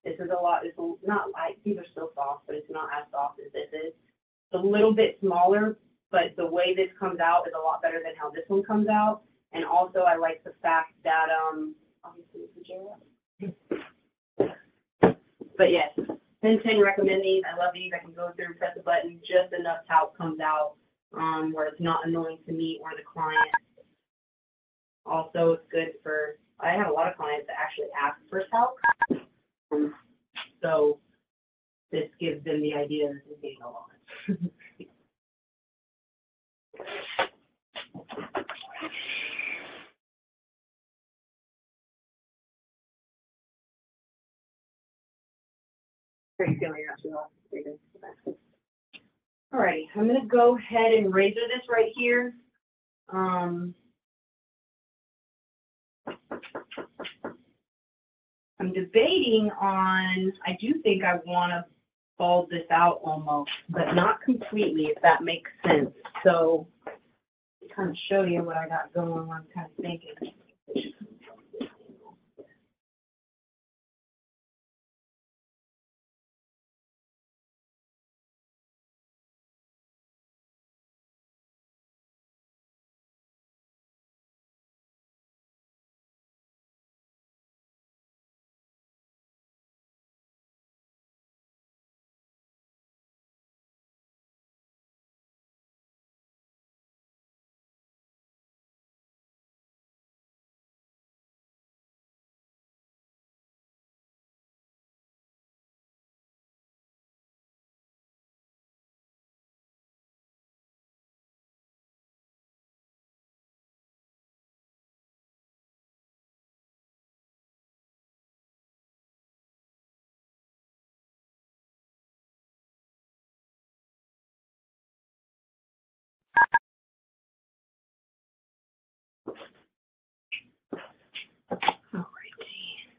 This is a lot, it's not like, these are still soft, but it's not as soft as this is. It's a little bit smaller, but the way this comes out is a lot better than how this one comes out. And also I like the fact that, obviously it's a gel. But yes, 10/10 recommend these. I love these. I can go through and press a button, just enough talc comes out, where it's not annoying to me or the client. Also, it's good for, I have a lot of clients that actually ask for talc. So this gives them the idea that this is being a lot. Pretty feeling it. Alrighty, I'm gonna go ahead and razor this right here. I'm debating on, I do think I want to bald this out almost, but not completely, if that makes sense. So, to kind of show you what I got going, what I'm kind of thinking.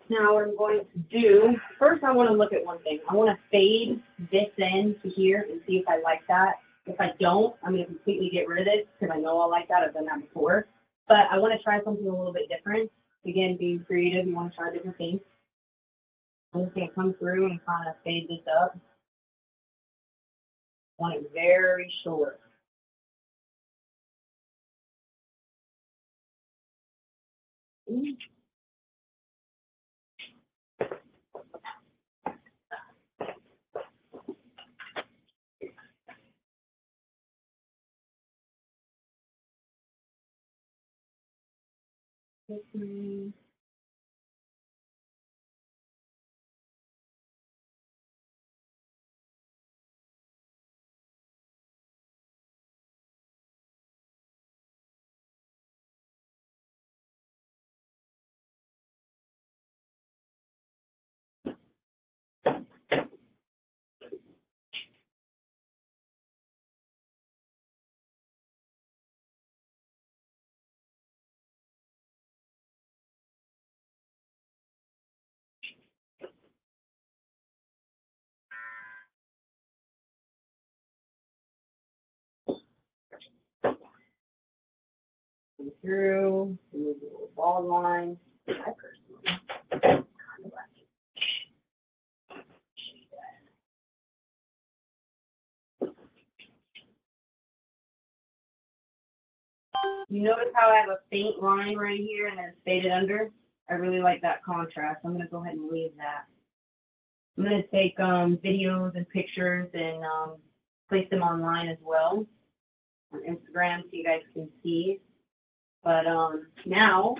Now what I'm going to do, first I want to look at one thing. I want to fade this in to here and see if I like that. If I don't, I'm going to completely get rid of this because I know I like that. I've done that before. But I want to try something a little bit different. Again, being creative, you want to try different things. I'm just going to come through and kind of fade this up. I want it very short. through, remove the little bald line. I personally kind of like it. You notice how I have a faint line right here and then it's faded under? I really like that contrast. I'm going to go ahead and leave that. I'm going to take videos and pictures and place them online as well on Instagram so you guys can see. But now,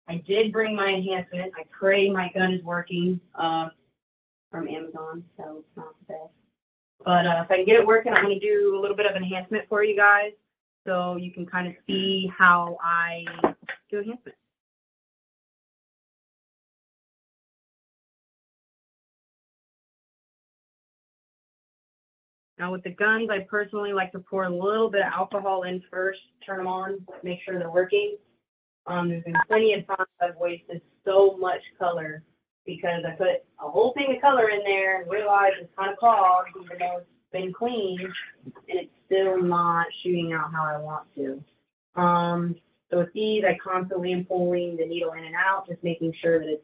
I did bring my enhancement. I pray my gun is working from Amazon, so it's not the best. But if I can get it working, I'm going to do a little bit of enhancement for you guys so you can kind of see how I do enhancement. Now with the guns, I personally like to pour a little bit of alcohol in first, turn them on, make sure they're working. There's been plenty of times I've wasted so much color because I put a whole thing of color in there and realized it's kind of clogged, even though it's been cleaned, and it's still not shooting out how I want to. So with these, I constantly am pulling the needle in and out, just making sure that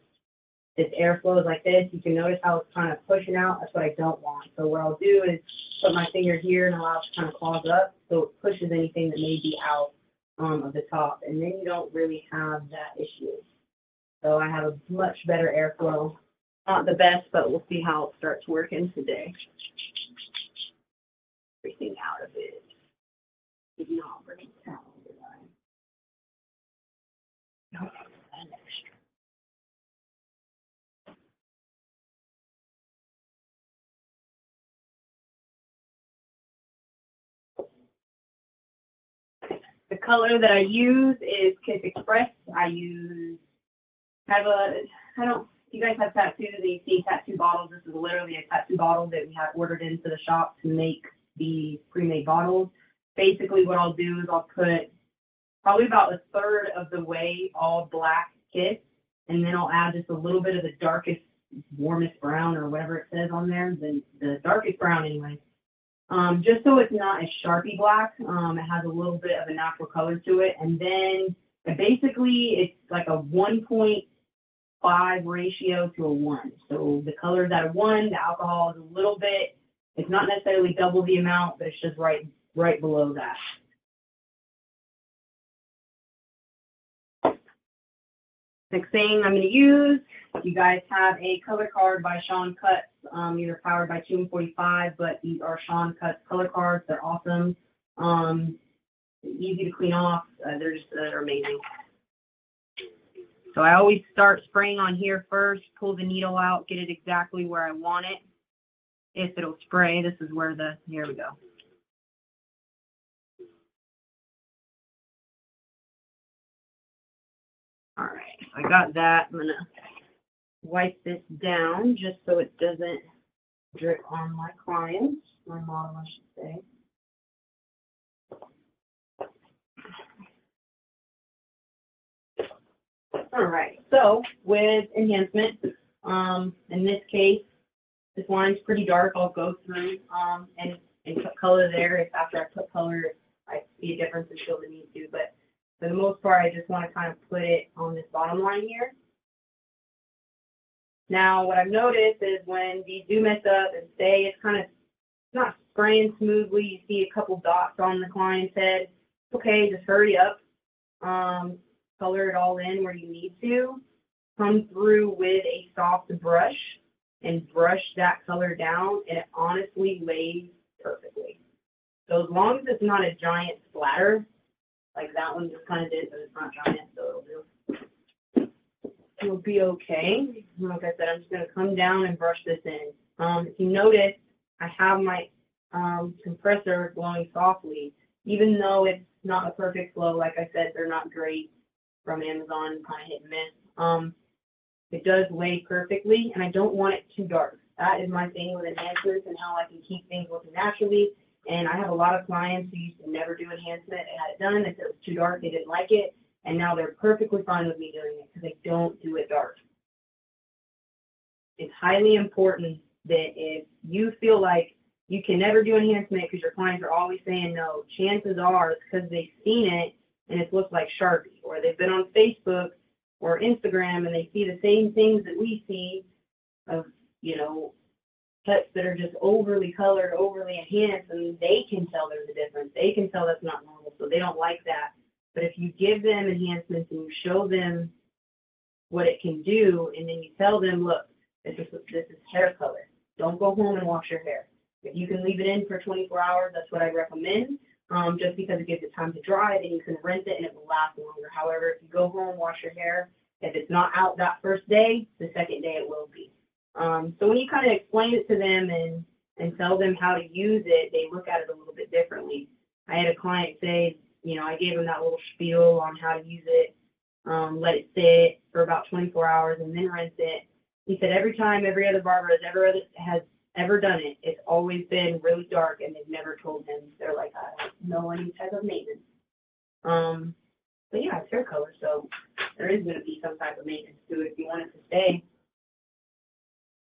its airflow is like this. You can notice how it's kind of pushing out. That's what I don't want. So what I'll do is put my finger here and allow it to kind of clog up so it pushes anything that may be out of the top. And then you don't really have that issue. So I have a much better airflow. Not the best, but we'll see how it starts working today. Everything out of it. Did not bring a towel, did I? No, an extra. The color that I use is Kiss Express. You guys have tattoos, and you see tattoo bottles. This is literally a tattoo bottle that we had ordered into the shop to make the pre-made bottles. Basically what I'll do is I'll put probably about a third of the way all black Kiss, and then I'll add just a little bit of the darkest, warmest brown, or whatever it says on there, the darkest brown anyway. Just so it's not a Sharpie black, it has a little bit of a natural color to it. And then basically it's like a 1.5 ratio to a 1. So the color is at a 1, the alcohol is a little bit, it's not necessarily double the amount, but it's just right below that. Next thing I'm going to use, you guys have a color card by Sean Cuts, either powered by 245, but these are Sean Cuts color cards. They're awesome, easy to clean off. They're amazing. So I always start spraying on here first, pull the needle out, get it exactly where I want it. If it'll spray, this is where here we go. All right, so I got that. I'm gonna wipe this down just so it doesn't drip on my clients, my model, I should say. All right, so with enhancement, in this case, this line's pretty dark. I'll go through and put color there. If after I put color, I see a difference and feel the need to, but for the most part, I just want to kind of put it on this bottom line here. Now, what I've noticed is when these do mess up and stay, it's kind of not spraying smoothly. You see a couple dots on the client's head. Okay, just hurry up. Color it all in where you need to. Come through with a soft brush and brush that color down, and it honestly lays perfectly. So as long as it's not a giant splatter, like that one just kind of did, but it's not giant, so it'll be okay. Like I said, I'm just going to come down and brush this in. If you notice, I have my compressor blowing softly, even though it's not a perfect flow. Like I said, they're not great from Amazon, kind of hit and miss. It does lay perfectly, and I don't want it too dark. That is my thing with enhancements and how I can keep things looking naturally. And I have a lot of clients who used to never do enhancement. They had it done. They said it was too dark. They didn't like it. And now they're perfectly fine with me doing it because I don't do it dark. It's highly important that if you feel like you can never do enhancement because your clients are always saying no, chances are it's because they've seen it and it's looked like Sharpie, or they've been on Facebook or Instagram and they see the same things that we see of, you know, cuts that are just overly colored, overly enhanced, and they can tell there's a difference. They can tell that's not normal, so they don't like that. But if you give them enhancements and you show them what it can do, and then you tell them, look, this is hair color. Don't go home and wash your hair. If you can leave it in for 24 hours, that's what I recommend, just because it gives it time to dry, then you can rinse it and it will last longer. However, if you go home, wash your hair, if it's not out that first day, the second day it will be. So when you kind of explain it to them and tell them how to use it, they look at it a little bit differently. I had a client say, you know, I gave him that little spiel on how to use it, let it sit for about 24 hours and then rinse it. He said every time every other barber has ever done it, it's always been really dark and they've never told him. They're like, I don't know any type of maintenance. But yeah, it's hair color, so there is going to be some type of maintenance to it if you want it to stay.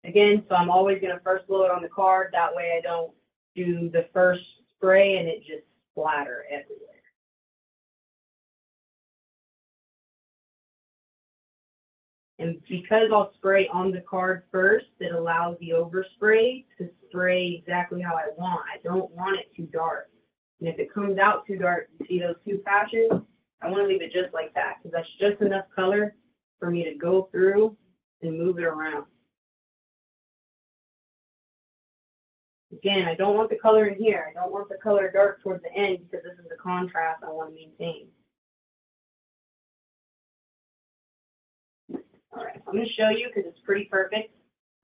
Again, so I'm always going to first blow it on the card. That way I don't do the first spray and it just splatter everywhere. And because I'll spray on the card first, it allows the overspray to spray exactly how I want. I don't want it too dark. And if it comes out too dark, you see those two patches, I want to leave it just like that because that's just enough color for me to go through and move it around. Again, I don't want the color in here. I don't want the color dark towards the end because this is the contrast I want to maintain. All right, I'm going to show you because it's pretty perfect,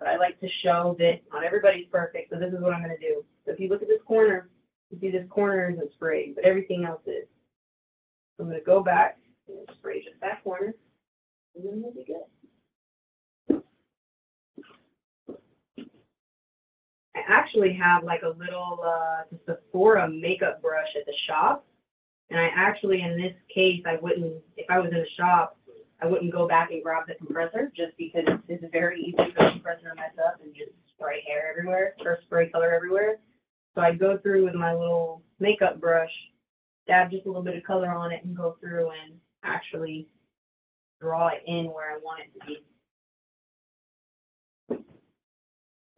but I like to show that not everybody's perfect, so this is what I'm going to do. So if you look at this corner, you see this corner isn't sprayed, but everything else is. So I'm going to go back and spray just that corner, and then we'll be good. I actually have like a little Sephora makeup brush at the shop, and I actually, in this case, I wouldn't, if I was in the shop, I wouldn't go back and grab the compressor just because it's very easy for the compressor to mess up and just spray hair everywhere or spray color everywhere. So I'd go through with my little makeup brush, dab just a little bit of color on it, and go through and actually draw it in where I want it to be.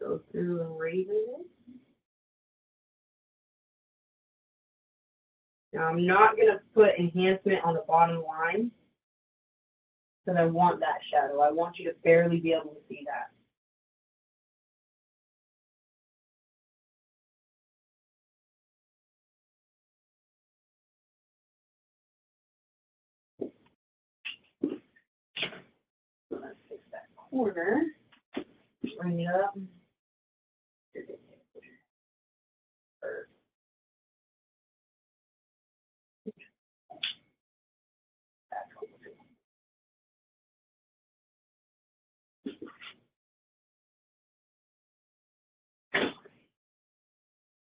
Go through and razor it. Now I'm not going to put enhancement on the bottom line because I want that shadow. I want you to barely be able to see that. So let's fix that corner. Bring it up.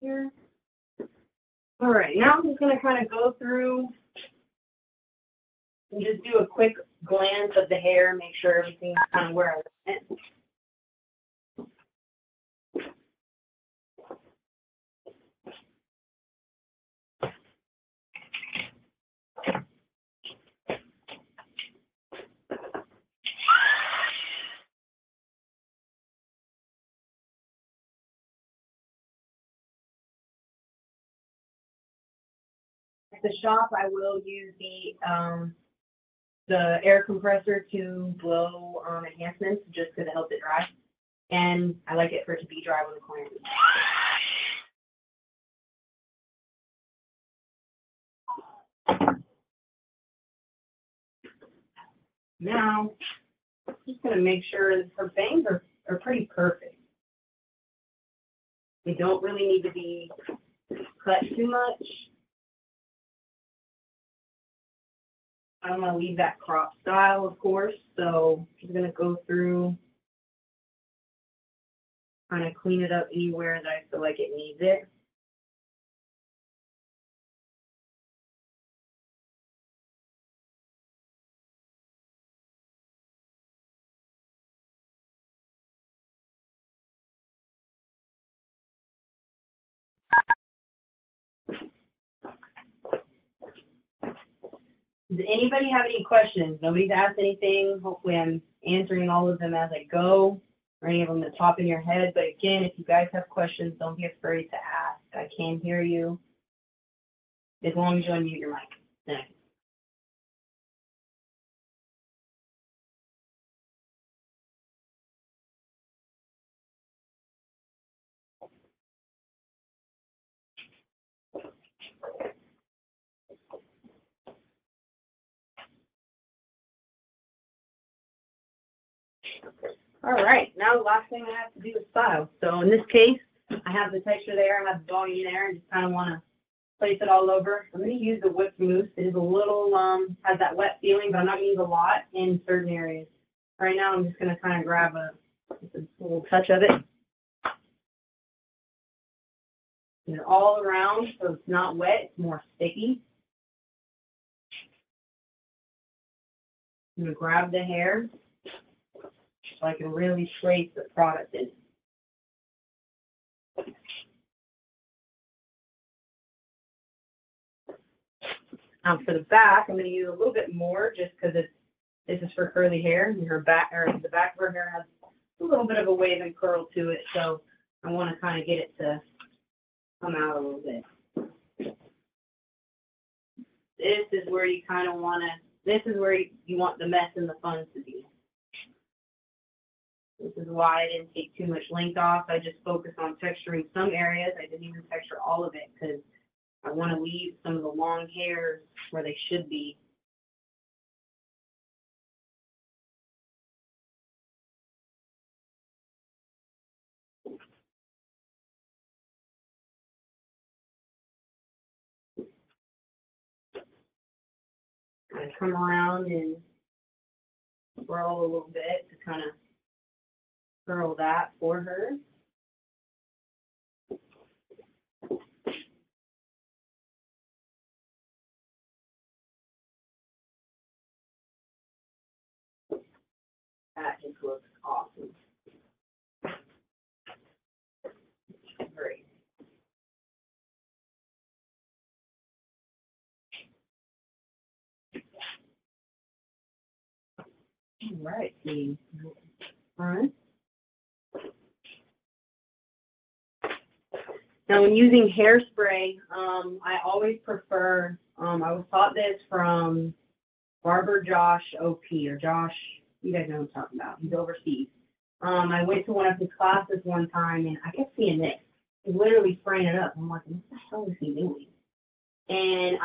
Here. All right, now I'm just going to kind of go through and just do a quick glance of the hair, make sure everything's kind of where I want it. At the shop, I will use the air compressor to blow enhancements just because it helps it dry. And I like it for it to be dry when the client is. Now, I'm just going to make sure that her bangs are pretty perfect. They don't really need to be cut too much. I don't want to leave that crop style, of course, so I'm just going to go through, kind of clean it up anywhere that I feel like it needs it. Does anybody have any questions? Nobody's asked anything. Hopefully I'm answering all of them as I go, or any of them that pop in your head. But again, if you guys have questions, don't be afraid to ask. I can hear you as long as you unmute your mic. Thanks. All right, now the last thing I have to do is style. So in this case, I have the texture there, I have the volume there, and just kind of want to place it all over. I'm going to use the whipped mousse. It is a little, has that wet feeling, but I'm not going to use a lot in certain areas. Right now, I'm just going to kind of grab a little touch of it. And all around, so it's not wet, it's more sticky. I'm going to grab the hair so I can really trace the product in. Now for the back, I'm going to use a little bit more just because this is for curly hair, and her back, or the back of her hair has a little bit of a wave and curl to it, so I want to kind of get it to come out a little bit. This is where you kind of want to, this is where you want the mess and the fun to be. This is why I didn't take too much length off. I just focused on texturing some areas. I didn't even texture all of it because I want to leave some of the long hairs where they should be. Kind of come around and swirl a little bit to kind of curl that for her. That just looks awesome. Great. All right, team. All right. Now, when using hairspray, I always prefer, I was taught this from Barber Josh OP, or Josh, you guys know what I'm talking about. He's overseas. I went to one of his classes one time, and I kept seeing this. He's literally spraying it up. I'm like, what the hell is he doing? And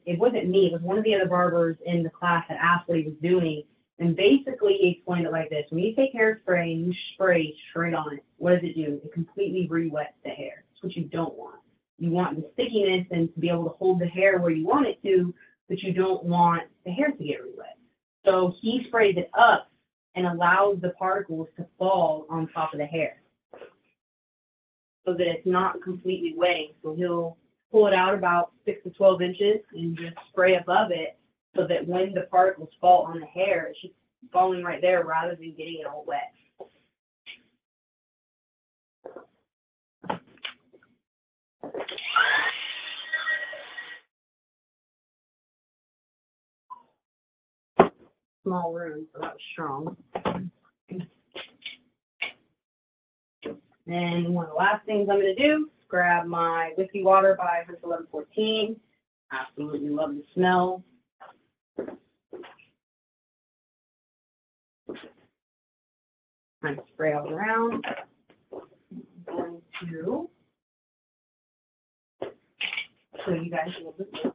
it wasn't me. It was one of the other barbers in the class that asked what he was doing. And basically, he explained it like this. When you take hairspray and you spray straight on it, what does it do? It completely re-wets the hair. That's what you don't want. You want the stickiness and to be able to hold the hair where you want it to, but you don't want the hair to get re-wet. So he sprays it up and allows the particles to fall on top of the hair so that it's not completely wetting. So he'll pull it out about 6 to 12 inches and just spray above it so that when the particles fall on the hair, it's just falling right there rather than getting it all wet. Small room, so that was strong. And one of the last things I'm going to do is grab my Whiskey Water by 1114. Absolutely love the smell. Kind of spray all around. I'm going to show you guys a little bit more.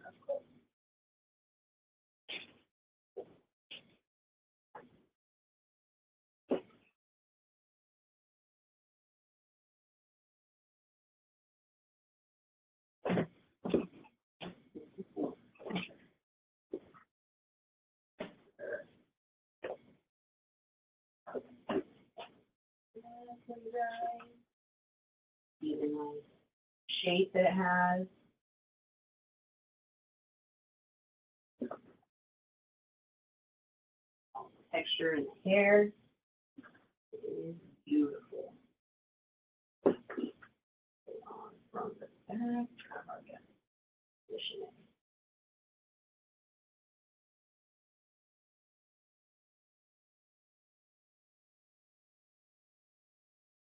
See the nice shape that it has. All the texture in the hair. It is beautiful. Put it on from the back. Position it.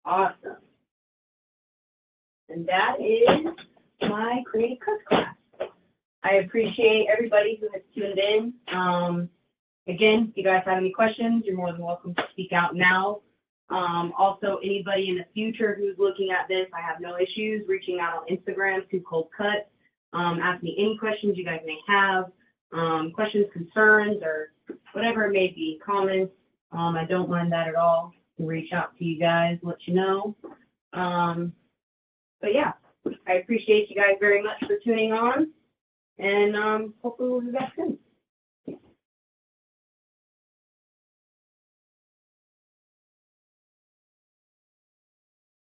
Awesome. And that is my creative cuts class. I appreciate everybody who has tuned in. Again, if you guys have any questions, you're more than welcome to speak out now. Also, anybody in the future who's looking at this, I have no issues reaching out on Instagram, TooCold Cut. Ask me any questions you guys may have, questions, concerns, or whatever it may be, comments. I don't mind that at all. I can reach out to you guys, let you know. But yeah, I appreciate you guys very much for tuning on, and hopefully we'll be back soon.